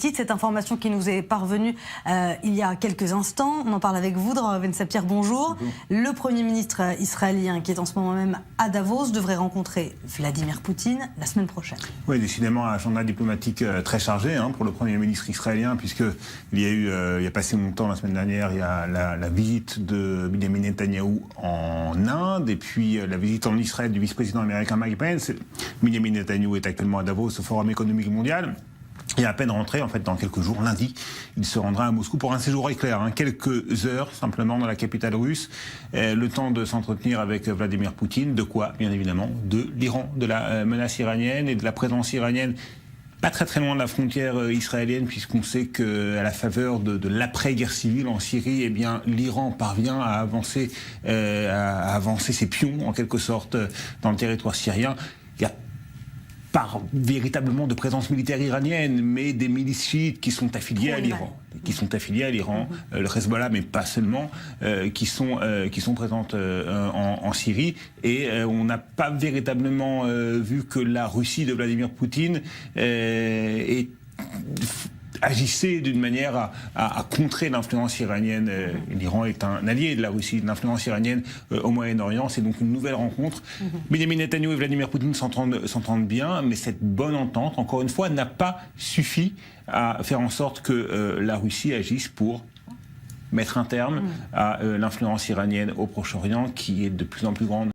titre. Cette information qui nous est parvenue il y a quelques instants. On en parle avec vous, Dror Ben Sapir, bonjour. Le Premier ministre israélien, qui est en ce moment même à Davos, devrait rencontrer Vladimir Poutine la semaine prochaine. Oui, décidément un agenda diplomatique très chargé pour le Premier ministre israélien, puisqu'il y a eu, il y a pas si longtemps, la semaine dernière, il y a la visite de Benjamin Netanyahou en Inde, et puis la visite en Israël du vice-président américain Mike Pence. Benjamin Netanyahou est actuellement à Davos, au Forum économique mondial. Et à peine rentré, en fait, dans quelques jours, lundi, il se rendra à Moscou pour un séjour éclair, quelques heures simplement dans la capitale russe, le temps de s'entretenir avec Vladimir Poutine. De quoi, bien évidemment? De l'Iran, de la menace iranienne et de la présence iranienne pas très loin de la frontière israélienne, puisqu'on sait qu'à la faveur de l'après-guerre civile en Syrie, eh bien, l'Iran parvient à avancer ses pions, en quelque sorte, dans le territoire syrien. Il y a pas véritablement de présence militaire iranienne, mais des milices chiites qui sont affiliées à l'Iran. Le Hezbollah, mais pas seulement, qui sont présentes en Syrie. Et on n'a pas véritablement vu que la Russie de Vladimir Poutine agissait d'une manière à contrer l'influence iranienne. L'Iran est un allié de la Russie, de l'influence iranienne au Moyen-Orient. C'est donc une nouvelle rencontre. Benjamin Netanyahou et Vladimir Poutine s'entendent bien, mais cette bonne entente, encore une fois, n'a pas suffi à faire en sorte que la Russie agisse pour mettre un terme à l'influence iranienne au Proche-Orient, qui est de plus en plus grande.